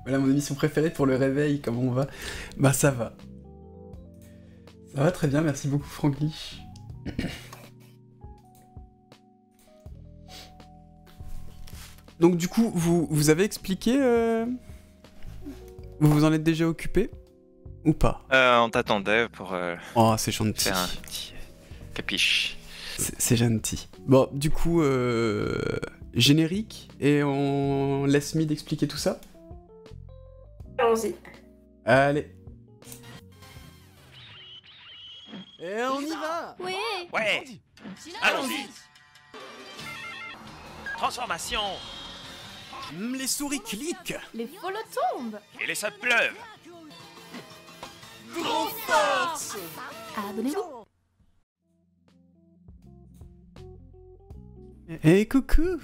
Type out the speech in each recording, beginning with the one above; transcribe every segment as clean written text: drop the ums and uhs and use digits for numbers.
Voilà mon émission préférée pour le réveil, comment on va? Bah ça va. Ça va très bien, merci beaucoup Franglish. Donc du coup, vous avez expliqué... Vous vous en êtes déjà occupé? Ou pas? On t'attendait pour Oh, c'est gentil. faire un petit capiche. C'est gentil. Bon, du coup, générique, et on laisse Mid expliquer tout ça? Allons-y. Allez. Et on y va! Oui. Ouais, allons-y. Transformation. Les souris cliquent! Les follow tombent. Et les sables pleuvent. Grand force! Abonnez-vous. Et coucou!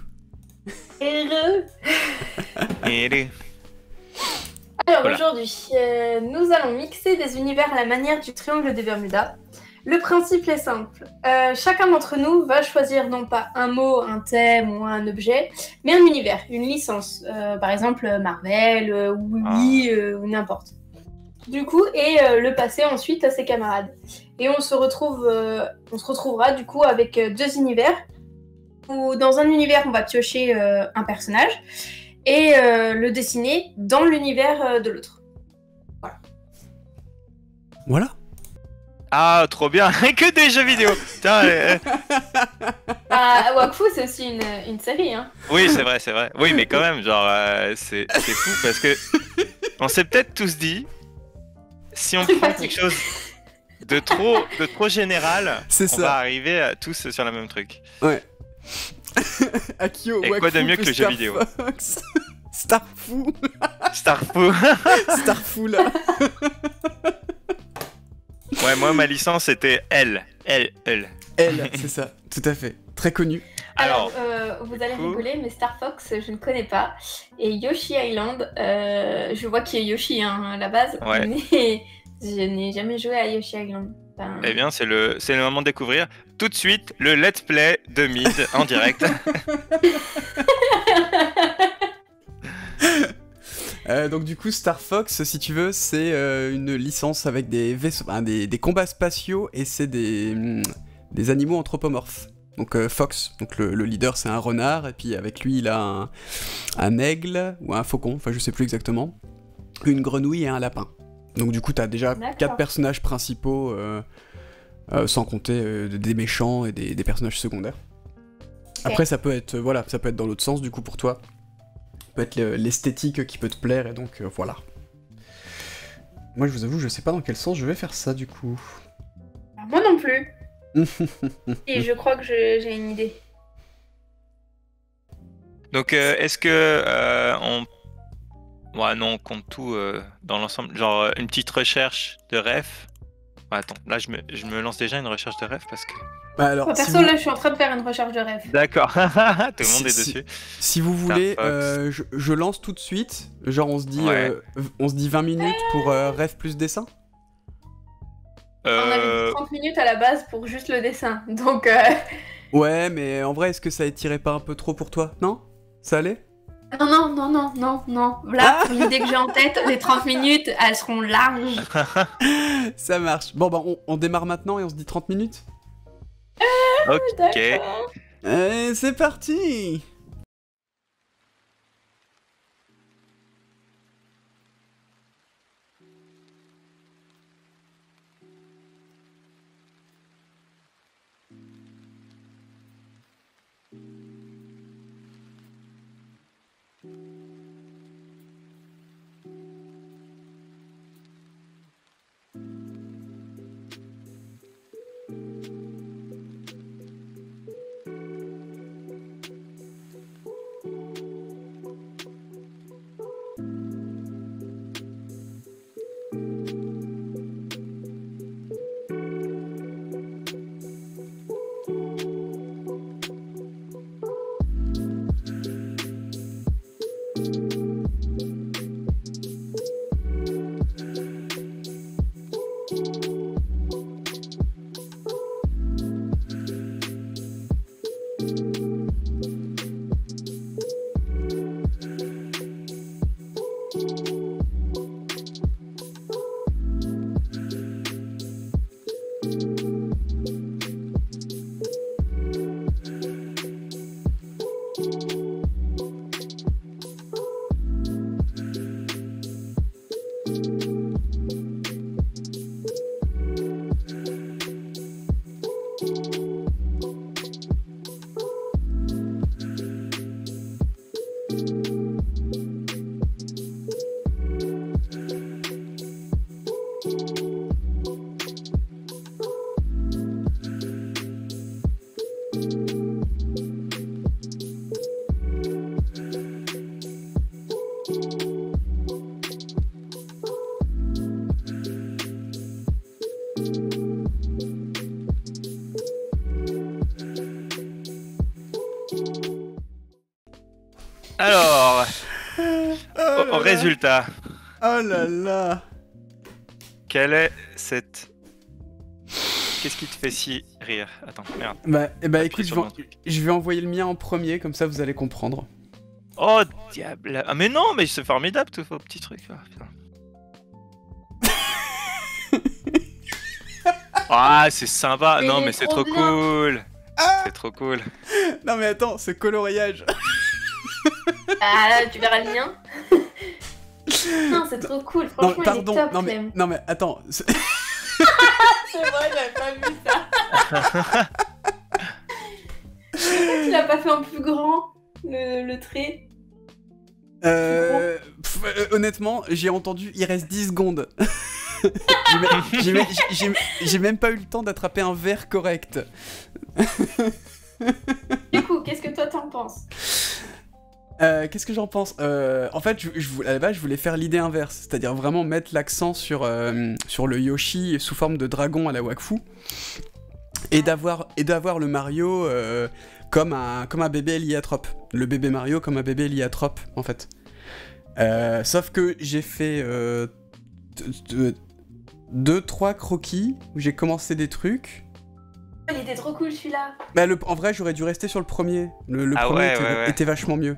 Heureux. Et les... Alors Voilà. aujourd'hui, nous allons mixer des univers à la manière du triangle des Bermudas. Le principe est simple. Chacun d'entre nous va choisir non pas un mot, un thème ou un objet, mais un univers, une licence. Par exemple Marvel, ou n'importe. Du coup, et le passer ensuite à ses camarades. Et on se retrouvera du coup avec deux univers. Où dans un univers, on va piocher un personnage et le dessiner dans l'univers de l'autre. Voilà. Ah, trop bien. Que des jeux vidéo. Putain, Ah, Wakfu, c'est aussi une série, hein. Oui, c'est vrai, c'est vrai. Oui, mais quand même, genre, c'est fou parce que on s'est peut-être tous dit, si on prend quelque chose de trop général, C'est on ça. va arriver tous sur le même truc. Ouais. Akio, Et quoi de mieux que le jeu vidéo? Fox. Starfou. Starfou. Starfou là. Ouais, moi ma licence c'était L. Elle, c'est ça, tout à fait. Très connu. Alors, Alors, vous allez coup- rigoler, mais Star Fox, je ne connais pas. Et Yoshi Island, je vois qu'il y a Yoshi hein, à la base, Ouais. mais je n'ai jamais joué à Yoshi Island. Enfin, eh bien c'est le moment de découvrir tout de suite le let's play de Mid en direct. Donc du coup, Star Fox, si tu veux, c'est une licence avec des vaisseaux, des combats spatiaux et c'est des animaux anthropomorphes. Donc Fox, donc le leader c'est un renard et puis avec lui il a un aigle ou un faucon, enfin je sais plus exactement, une grenouille et un lapin. Donc du coup t'as déjà D'accord. 4 personnages principaux, sans compter des méchants et des personnages secondaires. Après ça peut être ça peut être dans l'autre sens du coup pour toi. Ça peut être l'esthétique qui peut te plaire et donc voilà. Moi je vous avoue je sais pas dans quel sens je vais faire ça du coup. moi non plus. Et je crois que j'ai une idée. Donc est-ce que on... Ouais non, on compte tout dans l'ensemble, genre une petite recherche de ref. Ouais, attends, là je me lance déjà une recherche de ref parce que... Bah alors, Moi, si perso, vous- là, je suis en train de faire une recherche de rêve. D'accord, tout le monde est Si- dessus. Si vous voulez, Star je lance tout de suite. Genre, Ouais. on se dit 20 minutes pour rêve plus dessin. On avait dit 30 minutes à la base pour juste le dessin. Donc, Ouais, mais en vrai, est-ce que ça étirait pas un peu trop pour toi? Non? Ça allait? non. Là, pour l'idée que j'ai en tête, les 30 minutes, elles seront larges. Ça marche. Bon, bah, on démarre maintenant et on se dit 30 minutes? Ok. D'accord. C'est parti! Alors, Oh au résultat, Oh là là. quelle est cette... Qu'est-ce qui te fait si rire? Attends, merde. Bah, Appuie écoute, sur mon truc. je vais envoyer le mien en premier, comme ça vous allez comprendre. Oh, diable. Ah mais non, mais c'est formidable tous vos petits trucs. Ah, putain. Ah, c'est sympa. Mais Non, il est mais c'est trop trop bien. cool. Ah C'est trop cool. Non mais attends, ce coloriage. Ah, tu verras le mien. Non, c'est trop cool. Non, Franchement, pardon. il est top, Non mais, Clem. non mais attends. C'est vrai, j'avais pas vu ça. Pourquoi tu l'as pas fait en plus grand, le trait? Honnêtement, j'ai entendu, il reste 10 secondes. J'ai même pas eu le temps d'attraper un verre correct. Du coup, qu'est-ce que toi t'en penses? Qu'est-ce que j'en pense? En fait, à la base, je voulais faire l'idée inverse, c'est-à-dire vraiment mettre l'accent sur le Yoshi sous forme de dragon à la Wakfu, et d'avoir le Mario comme un bébé héliatrope. Le bébé Mario comme un bébé héliatrope, en fait. Sauf que j'ai fait 2-3 croquis où j'ai commencé des trucs. Il était trop cool celui-là. Bah, en vrai, j'aurais dû rester sur le premier. Le Ah premier ouais, était, ouais. était vachement mieux.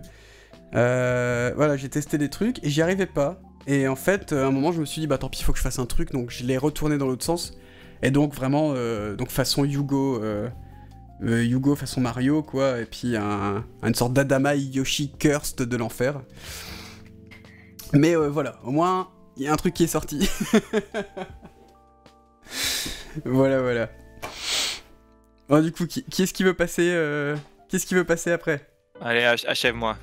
Voilà, j'ai testé des trucs et j'y arrivais pas. Et en fait, à un moment, je me suis dit, bah tant pis, faut que je fasse un truc. Donc, je l'ai retourné dans l'autre sens. Et donc, vraiment, donc façon Yugo, Yugo façon Mario, quoi. Et puis, une sorte d'Adama Yoshi Cursed de l'enfer. Mais voilà, au moins, il y a un truc qui est sorti. Voilà. Bon, du coup, qui est-ce qui veut passer Qu'est-ce qui veut passer après? Allez, achève-moi.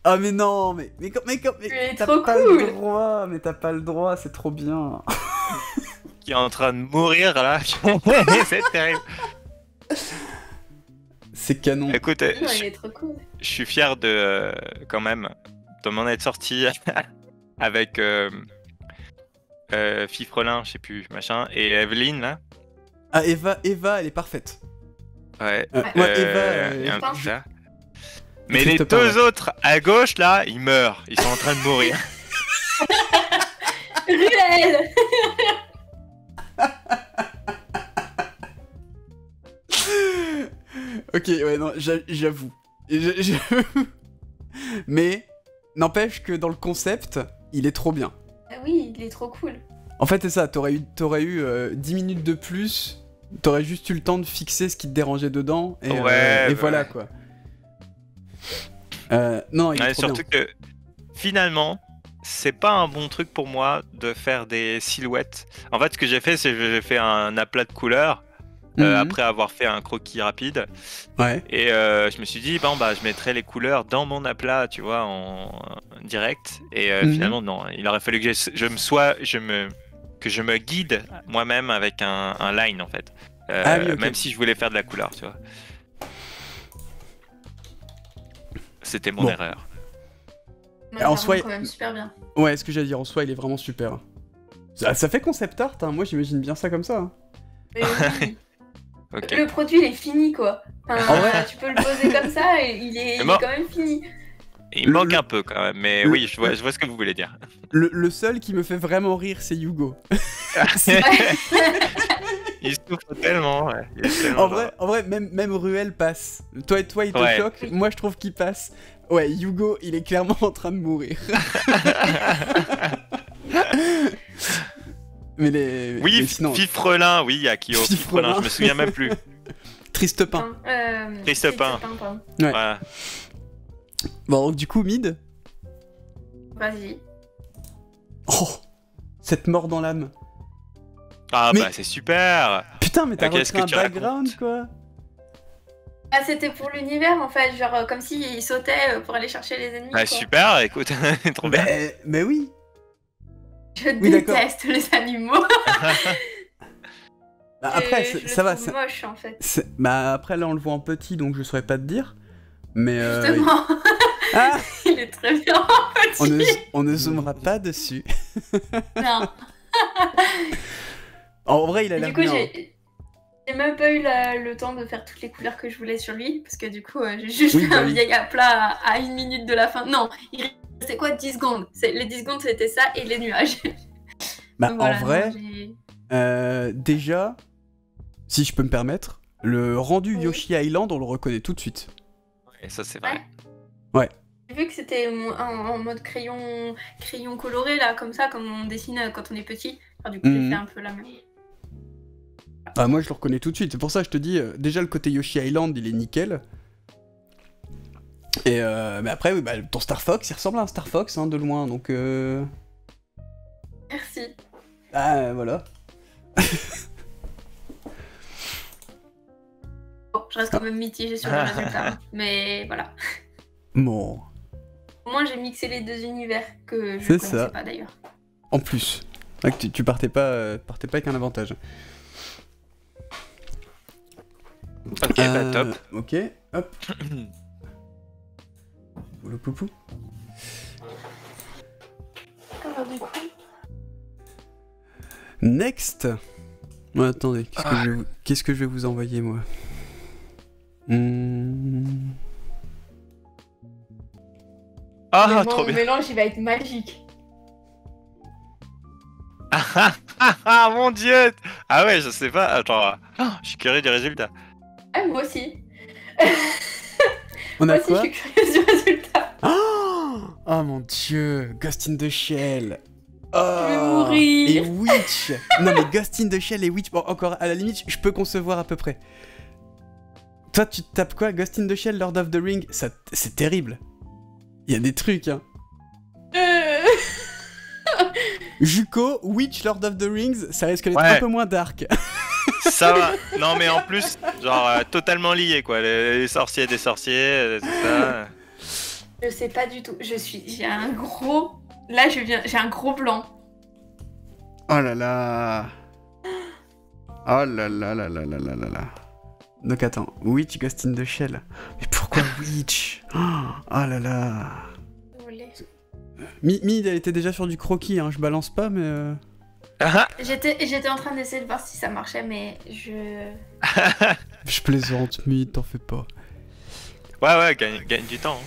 Ah mais non, mais Il est t'as trop pas cool. le droit, mais t'as pas le droit, c'est trop bien. Qui est en train de mourir là. C'est terrible. C'est canon. Écoute, Non, il est trop cool. je suis fier de quand même de m'en être sorti avec Fifrelin, je sais plus, machin, et Evelyne là. Ah Eva, elle est parfaite. Ouais. Moi, Eva, et un Putain. petit ça. Mais Triste les pas, deux autres à gauche là, ils meurent. Ils sont en train de mourir. Ruelle. Ok, ouais, non, j'avoue. J'avoue. Mais, n'empêche que dans le concept, il est trop bien. Ah oui, il est trop cool. En fait, c'est ça, t'aurais eu 10 minutes de plus, t'aurais juste eu le temps de fixer ce qui te dérangeait dedans, et, Ouais, et bah voilà, ouais. quoi. Non, il est Ouais, trop surtout que finalement, c'est pas un bon truc pour moi de faire des silhouettes. En fait, ce que j'ai fait, c'est que j'ai fait un aplat de couleurs bien. Mhm. après avoir fait un croquis rapide. Ouais. Et je me suis dit, bon, bah, je mettrai les couleurs dans mon aplat, tu vois, en direct. Et Mhm. finalement, non. Il aurait fallu que que je me guide moi-même avec un line, en fait. Ah oui, ok. Même si je voulais faire de la couleur, tu vois. C'était mon Bon. erreur. Non, En ça soi, rend quand même super bien. Ouais, ce que j'allais dire en soi, il est vraiment super. Ça fait concept art, hein. Moi j'imagine bien ça comme ça. Hein. Mais oui. Ok. Le produit il est fini quoi. Enfin, En vrai. tu peux le poser comme ça et il est mort. quand même fini. Il manque Le- un peu quand même, mais le- oui, je vois ce que vous voulez dire. Le seul qui me fait vraiment rire, c'est Yugo. Il souffre tellement, ouais. Il est tellement En vrai, même Ruel passe. Toi, il te Ouais. choque. Moi, je trouve qu'il passe. Ouais, Hugo, il est clairement en train de mourir. Mais les. Oui, mais sinon, Fifrelin, oui, il y a Kyo. Fifrelin. Fifrelin, je me souviens même plus. triste pain. Triste pain. pardon. Ouais. Voilà. Bon, donc, du coup, mid. Vas-y. Oh, cette mort dans l'âme. Ah Mais- bah c'est super. Putain, mais t'as Qu'est-ce repris un que tu background, racontes quoi. Ah, c'était pour l'univers en fait, genre comme s'il sautait pour aller chercher les ennemis. Ah, quoi. super, écoute, trop bien. Mais oui. Je Oui, d'accord. déteste les animaux. Bah, après, Je ça le va. trouve moche en fait. Bah, après, là, on le voit en petit, donc je saurais pas te dire. Mais. Justement, Ah, il est très bien en petit. on ne zoomera pas dessus. Non. En vrai, il a Et l'air du coup, bien. j'ai même pas eu le temps de faire toutes les couleurs que je voulais sur lui, parce que du coup, j'ai juste Oui, fait bah un oui. vieil aplat à 1 minute de la fin. Non, il restait quoi 10 secondes. Les 10 secondes, c'était ça et les nuages. Bah, Donc voilà, en vrai, non, j'ai- déjà, si je peux me permettre, le rendu Oui. Yoshi Island, on le reconnaît tout de suite. Et ça c'est vrai. J'ai vu que c'était en mode crayon coloré, là, comme ça, comme on dessine quand on est petit. Alors, du coup, j'ai Mhm. fait un peu la même. Bah, moi, je le reconnais tout de suite. C'est pour ça que je te dis, déjà, le côté Yoshi Island, il est nickel. Et mais après, oui, bah, ton Star Fox, il ressemble à un Star Fox, hein, de loin, donc. Merci. Ah, voilà. Bon, je reste quand même mitigée sur le résultat. hein. Mais voilà. Bon, Au moins, j'ai mixé les deux univers que je C'est ne connaissais ça. pas d'ailleurs. en plus. Ah, que tu partais pas avec un avantage. Ok, bah top. Ok, hop. Poulou poupou. Alors, du coup. Next. Ouais, attendez, qu'est-ce que je vais vous envoyer, moi Ah, Mais trop mon bien. mélange, il va être magique. Ah mon dieu. Ah ouais, je sais pas. Attends, je suis curieux du résultat. Ah, moi aussi. On Moi a aussi, quoi je suis curieuse du résultat. Oh mon dieu, Ghost in the Shell. Oh, Je vais mourir. Et Witch. Non mais Ghost in the Shell et Witch, bon, encore à la limite, je peux concevoir à peu près. Toi, tu te tapes quoi, Ghost in the Shell, Lord of the Ring, ça, c'est terrible. Il y a des trucs, hein. Juko, Witch, Lord of the Rings, ça risque d'être Ouais. un peu moins dark. Ça va. Non mais en plus, genre totalement lié quoi. Les sorciers des sorciers, tout ça. Je sais pas du tout. J'ai un gros. Là, j'ai un gros blanc. Oh là là. Oh là là là là là là là là. Donc attends, Witch, Ghost in the Shell. Mais pourquoi Witch? Oh là là. Désolée. Mid, elle était déjà sur du croquis, hein, je balance pas, mais... Ah, J'étais en train d'essayer de voir si ça marchait, mais Je plaisante, Mid, t'en fais pas. ouais, gagne du temps. hein.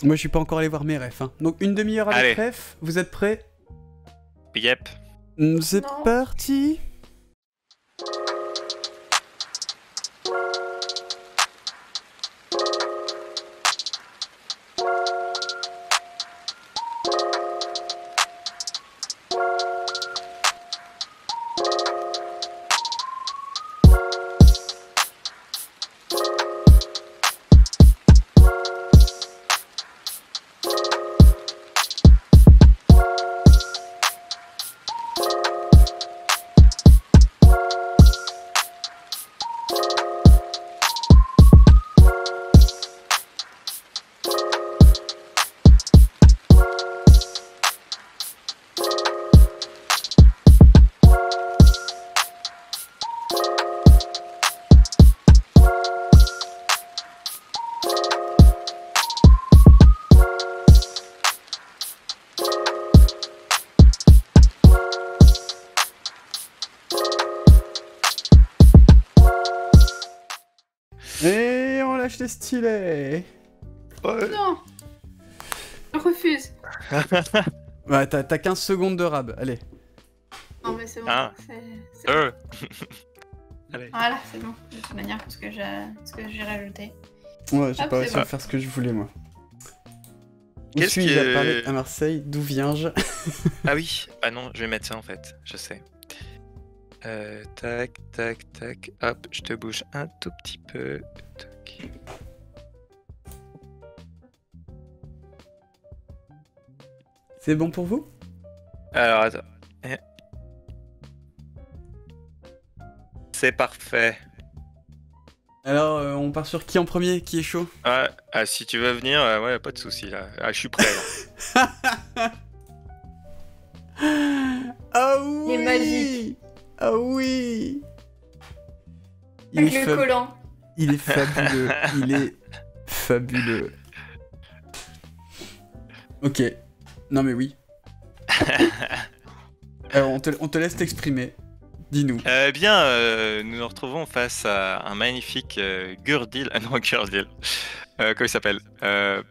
Moi, je suis pas encore allé voir mes refs. Hein. Donc, une demi-heure avec Allez. ref, vous êtes prêts? Yep. C'est Non. parti. Et on lâche les stylets. Ouais. non. Je refuse. Ouais, t'as 15 secondes de rab, allez. Non, mais c'est bon. Ah. C'est bon. Allez. Voilà, c'est bon. De toute manière, ce que j'ai rajouté. Ouais, j'ai Hop, pas c'est réussi bon. à faire ce que je voulais, moi. Où Qu'est-ce suis-je qui à est- parler à Marseille? D'où viens-je? Ah oui, ah non, je vais mettre ça en fait, je sais. Tac, tac, tac, hop, je te bouge un tout petit peu. Tac. C'est bon pour vous? Alors, attends. C'est parfait. Alors, on part sur qui en premier? Qui est chaud? Ah, si tu veux venir, ouais, pas de souci là. Ah, je suis prêt là. Ah oui! Il est magique. Ah oui! Il Avec est, le collant. il est fabuleux. Il est fabuleux. Ok. Non mais oui. Alors, on te laisse t'exprimer. Dis-nous. Nous nous retrouvons face à un magnifique Gurdil. Ah non, Gurdil. Comment il s'appelle Ah,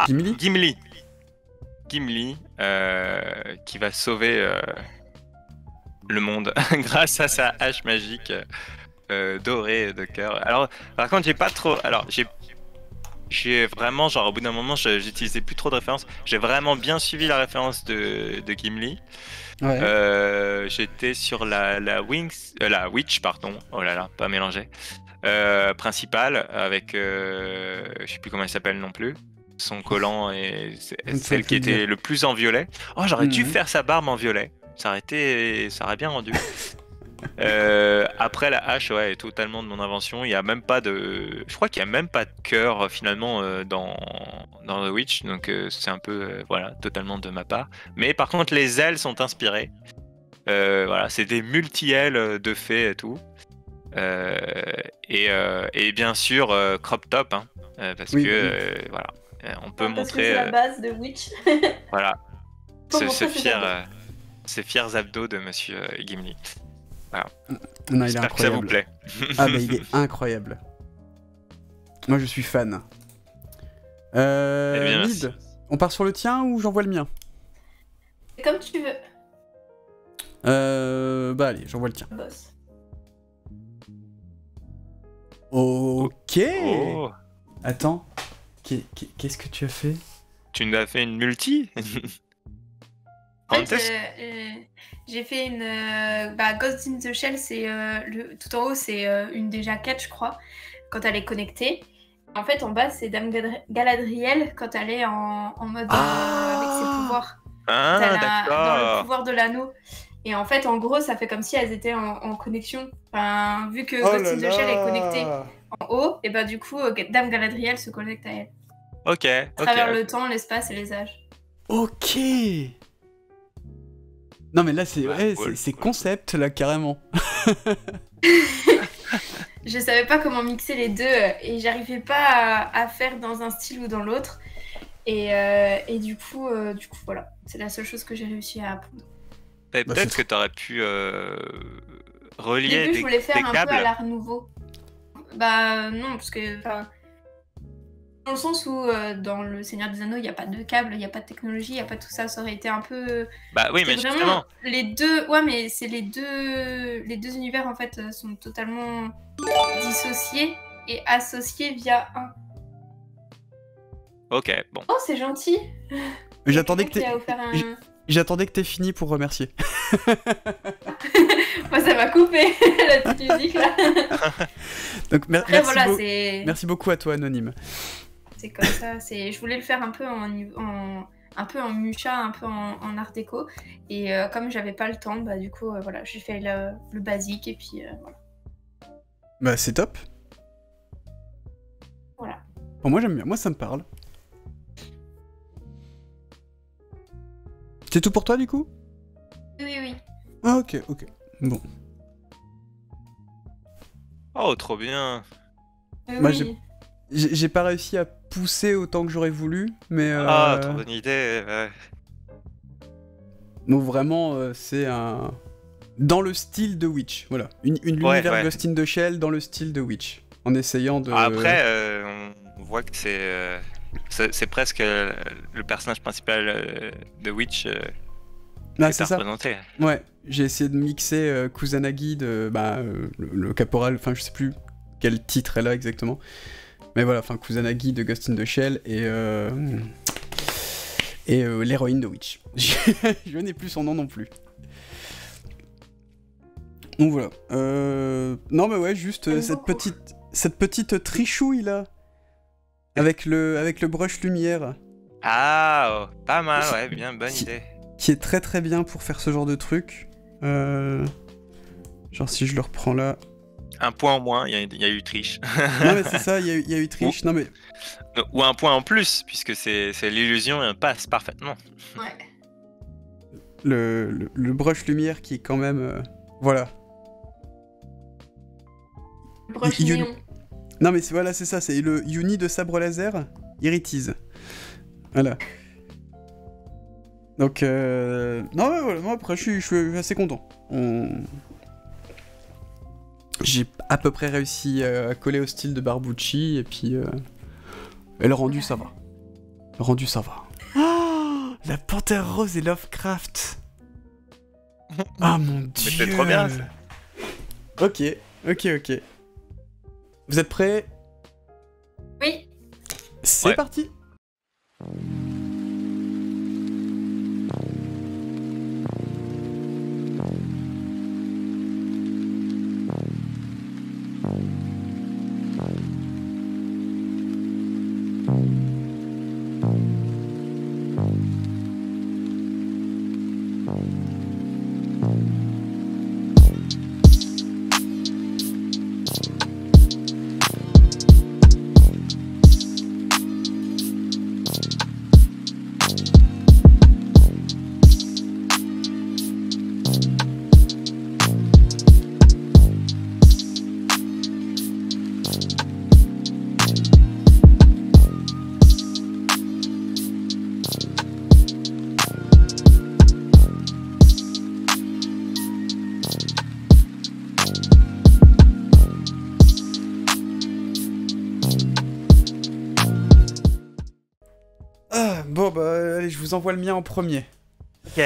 Gimli? Gimli. Gimli, qui va sauver le monde grâce à sa hache magique dorée de cœur. Alors, par contre, j'ai pas trop. Alors, j'ai vraiment, genre, au bout d'un moment, j'utilisais plus trop de références. J'ai vraiment bien suivi la référence de Gimli. Ouais. J'étais sur la Witch, pardon. Oh là là, pas mélanger. Principale, avec. Je sais plus comment elle s'appelle non plus. Son collant et celle qui était le plus en violet. Oh, j'aurais dû faire sa barbe en violet. Ça aurait bien rendu. Après la hache, ouais, est totalement de mon invention. Il y a même pas de, je crois qu'il y a même pas de cœur finalement dans The Witch, donc c'est un peu voilà, totalement de ma part. Mais par contre, les ailes sont inspirées. Voilà, c'est des multi-ailes de fées et tout. Et bien sûr crop top, hein, parce Oui, que voilà, on peut Parce que montrer c'est la base de Witch. voilà Pour montrer ses ces fiers abdos de Monsieur Gimli. Non, il est J'espère que ça vous incroyable. plaît. Ah bah il est incroyable. Moi je suis fan. Eh bien, Mid, on part sur le tien ou j'envoie le mien? Comme tu veux, Bah allez, j'envoie le tien. boss. Ok. Oh, Attends, qu'est-ce que tu as fait? tu nous as fait une multi? En fait, Contest? j'ai fait une. Ghost in the Shell, c'est tout en haut, c'est une des jaquettes, je crois, quand elle est connectée. En fait, en bas, c'est Dame Galadriel quand elle est en mode avec ses pouvoirs. Ah, Dans le d'accord. pouvoir de l'anneau. Et en fait, en gros, ça fait comme si elles étaient en connexion. Enfin, vu que Oh Ghost là in the Shell est connectée là. en haut, et bah du coup, Dame Galadriel se connecte à elle. Ok, À ok. travers le temps, l'espace et les âges. Ok. Non mais là c'est Ouais, ouais, cool, c'est cool. concept là carrément. Je savais pas comment mixer les deux et j'arrivais pas à faire dans un style ou dans l'autre. Et du coup, voilà. C'est la seule chose que j'ai réussi à apprendre. Et Bah, peut-être c'est que t'aurais pu Au relier début, je voulais faire des un peu câbles. à l'art nouveau. Bah non, parce que... Dans le sens où dans le Seigneur des Anneaux, il n'y a pas de câbles, il n'y a pas de technologie, il n'y a pas tout ça. Ça aurait été un peu... Bah oui, mais C'est justement. vraiment les deux... Ouais, mais c'est les deux univers, en fait, sont totalement dissociés et associés via un. Ok, bon. Oh, c'est gentil. Mais j'attendais que Quelqu'un qui t'aies a offert un... j- j'attendais que t'aies fini pour remercier. Moi, ça m'a coupé, la petite musique, là. Donc Après, voilà, c'est... merci beaucoup à toi anonyme. C'est comme ça. Je voulais le faire un peu un peu en Musha, un peu en art déco. Et comme j'avais pas le temps, bah du coup, voilà, j'ai fait le basique et puis voilà. Bah c'est top. Voilà. Bon, moi j'aime bien, moi ça me parle. C'est tout pour toi du coup? Oui, oui. Ah, ok, ok. Bon. Oh, trop bien. Moi, Oui. J'ai pas réussi à pousser autant que j'aurais voulu, mais Ah, trop bonne idée. Ouais. donc vraiment c'est un dans le style de Witch, voilà, une Ouais, l'univers ouais. Ghost in the Shell dans le style de Witch, en essayant de. Après, on voit que c'est presque le personnage principal de Witch Ah, que c'est t'as ça. représenté. Ouais, j'ai essayé de mixer Kusanagi de le caporal, enfin je sais plus quel titre elle a exactement. Mais voilà, enfin Kusanagi de Ghost in the Shell et l'héroïne de Witch. Je n'ai plus son nom non plus. Donc voilà. Non mais ouais, juste cette petite trichouille là. Avec le brush lumière. Ah, oh, pas mal, ouais, bien, bonne idée. Qui est très très bien pour faire ce genre de truc. Genre si je le reprends là. Un point en moins, il y a eu triche. Non mais c'est ça, il y a eu triche. Non mais Ou un point en plus, puisque c'est l'illusion passe parfaitement. Ouais. le brush lumière qui est quand même... voilà. Brush You- néon. Non mais voilà, c'est ça, c'est le uni de sabre laser, Iritise. Voilà. Donc non mais voilà, moi après je suis assez content. J'ai à peu près réussi à coller au style de Barbucci et puis et le rendu ça va. Le rendu ça va. Oh, la Panthère Rose et Lovecraft. Ah mon dieu. c'est trop bien, ça. Ok. Vous êtes prêts? Oui. C'est Ouais. parti. Ah, bon bah allez, je vous envoie le mien en premier. Ok.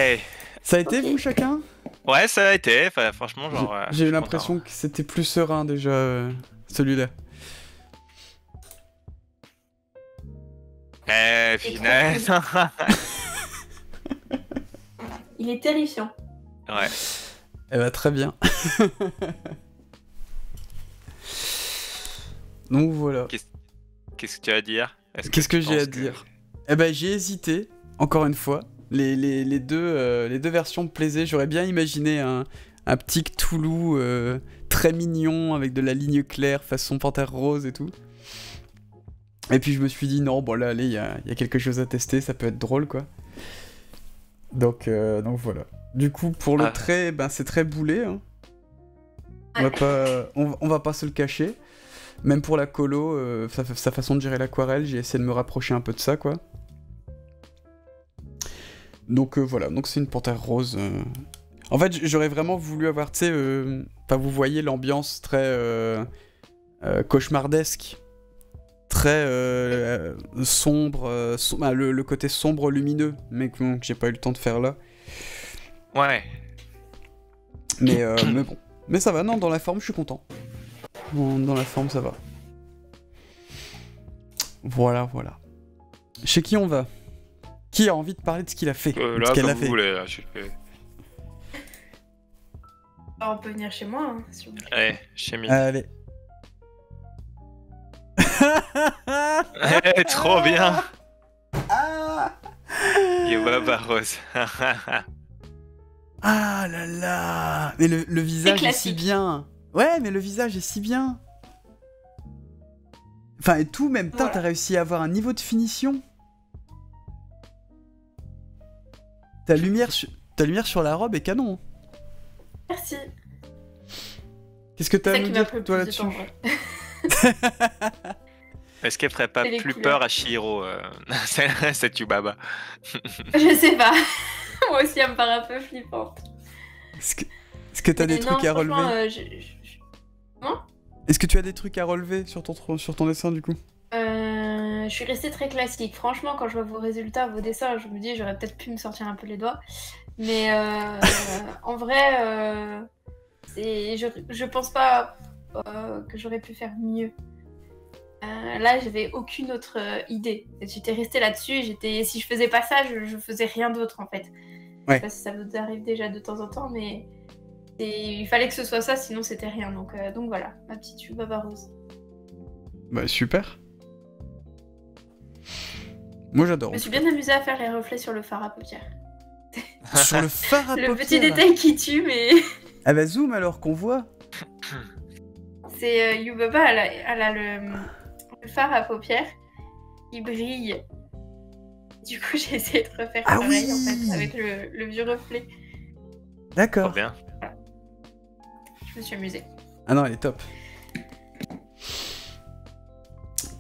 Ça a été Ok. vous chacun? Ouais, ça a été, enfin, franchement, genre... J'ai je eu suis l'impression que c'était plus serein déjà, celui-là. content. Finesse. Il est terrifiant. Ouais. Eh bah très bien. Donc voilà. Qu'est-ce que tu as à dire? Qu'est-ce que j'ai à dire? Eh ben j'ai hésité, encore une fois. Les deux versions me plaisaient. J'aurais bien imaginé un petit Cthulhu très mignon avec de la ligne claire façon Panthère Rose et tout. Et puis je me suis dit non, bon là allez, il y a quelque chose à tester, ça peut être drôle quoi. Donc voilà. Du coup pour le trait, ben c'est très boulé. Hein. On va pas se le cacher. Même pour la colo, sa façon de gérer l'aquarelle, j'ai essayé de me rapprocher un peu de ça, quoi. Donc voilà, donc c'est une Panthère Rose. En fait, j'aurais vraiment voulu avoir, tu sais, vous voyez l'ambiance très cauchemardesque, très sombre, le côté sombre lumineux, mais que j'ai pas eu le temps de faire là. Ouais. Mais bon. Mais ça va, non, dans la forme, je suis content. Dans la forme, ça va. Voilà. Chez qui on va? Qui a envie de parler de ce qu'il a fait? De Là, ce qu'elle comme a vous fait. voulez, là, Alors, on peut venir chez moi, hein, si vous voulez. Allez, chez Mi. Allez. Trop bien. Ah Yobaba Rose. Ah là là. Mais le visage est si classique. bien. Ouais, mais le visage est si bien. Enfin, et tout, même temps, Voilà. t'as réussi à avoir un niveau de finition. Ta lumière sur la robe est canon. Merci. Qu'est-ce que t'as C'est à ça nous qui m'a dire, pris le toi, plus de temps, là-dessus? ouais. Est-ce qu'elle ferait pas C'est les plus couleurs. peur à Shihiro, cette Yubaba? Je sais pas. Moi aussi, elle me paraît un peu flippante. Est-ce que t'as des Mais trucs non, à franchement, relever? Est-ce que tu as des trucs à relever sur ton dessin, du coup? Je suis restée très classique. Franchement, quand je vois vos résultats, vos dessins, je me dis j'aurais peut-être pu me sortir un peu les doigts. Mais en vrai, je pense pas que j'aurais pu faire mieux. Là, j'avais aucune autre idée. J'étais restée là-dessus. Si je faisais pas ça, je faisais rien d'autre en fait. Je sais pas si ça vous arrive déjà de temps en temps, mais il fallait que ce soit ça, sinon c'était rien. Donc voilà, ma petite Yubaba Rose. Bah super. Moi j'adore. Je me suis bien amusée à faire les reflets sur le fard à paupières. Sur le phare à Le paupières. petit détail qui tue, mais Ah bah zoom alors qu'on voit. c'est Yubaba, elle a le phare à paupières qui brille. Du coup, j'ai essayé de refaire Ah pareil oui en fait, avec le vieux reflet. Trop D'accord. bien. Je me suis amusée. Ah non, elle est top.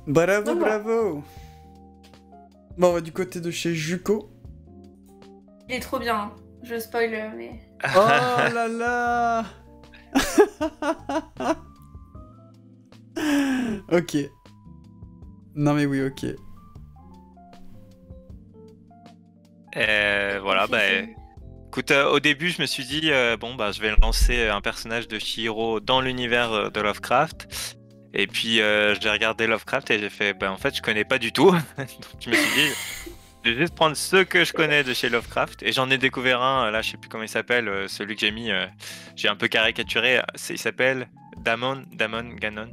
Bravo, Donc, voilà. bravo. Bon, on va du côté de chez Juko. Il est trop bien, hein. Je spoil, mais... Oh là là. Ok. Non mais oui, ok. Voilà, bah écoute, au début je me suis dit bon bah je vais lancer un personnage de Chihiro dans l'univers de Lovecraft. Et puis j'ai regardé Lovecraft et j'ai fait bah en fait je connais pas du tout. Donc je me suis dit je vais juste prendre ceux que je connais de chez Lovecraft. Et j'en ai découvert un, là je sais plus comment il s'appelle, celui que j'ai mis, j'ai un peu caricaturé, il s'appelle Damon Ganon,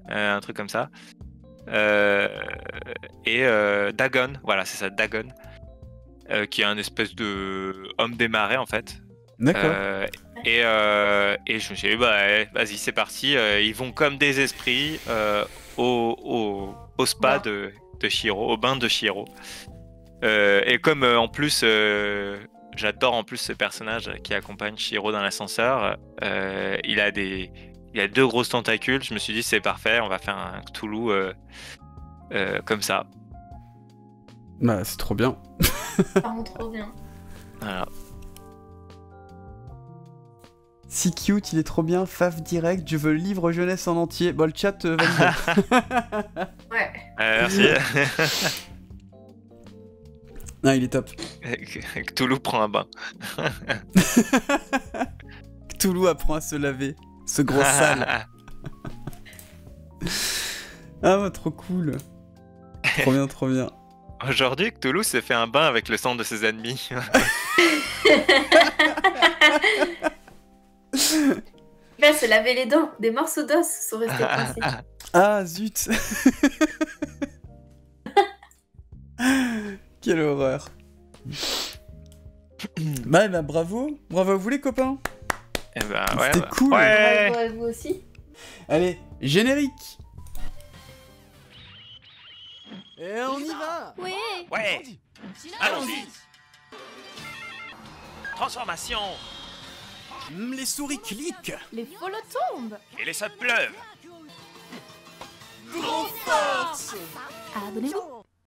un truc comme ça. Et Dagon, voilà c'est ça, Dagon. Qui est un espèce de homme des marais en fait. D'accord. Et je me suis dit, bah vas-y c'est parti, ils vont comme des esprits au spa de Chihiro, au bain de Chihiro. Et comme en plus j'adore en plus ce personnage qui accompagne Chihiro dans l'ascenseur, il a deux grosses tentacules, je me suis dit c'est parfait, on va faire un Cthulhu comme ça. Bah c'est trop bien. Ça rend trop bien. Voilà. Si cute, il est trop bien. Faf direct, je veux le livre jeunesse en entier. Bon, le chat valide. Ouais. Merci. Non, il est top. Cthulhu prend un bain. Cthulhu apprend à se laver. Ce gros sale. Ah, bah, trop cool. Trop bien, trop bien. Aujourd'hui, Cthulhu s'est fait un bain avec le sang de ses ennemis. Il va se laver les dents. Des morceaux d'os sont restés coincés. Ah, zut. Quelle horreur. Bah, bravo. Bravo à vous, les copains. Eh ben, ouais, C'était cool. Ouais. Bravo à vous aussi. Allez, générique. Et on y va. Oui. Ouais. Allons-y. Transformation. Les souris cliquent. Les folles tombent. Et les sables pleuvent. Grosse force. Abonnez-vous.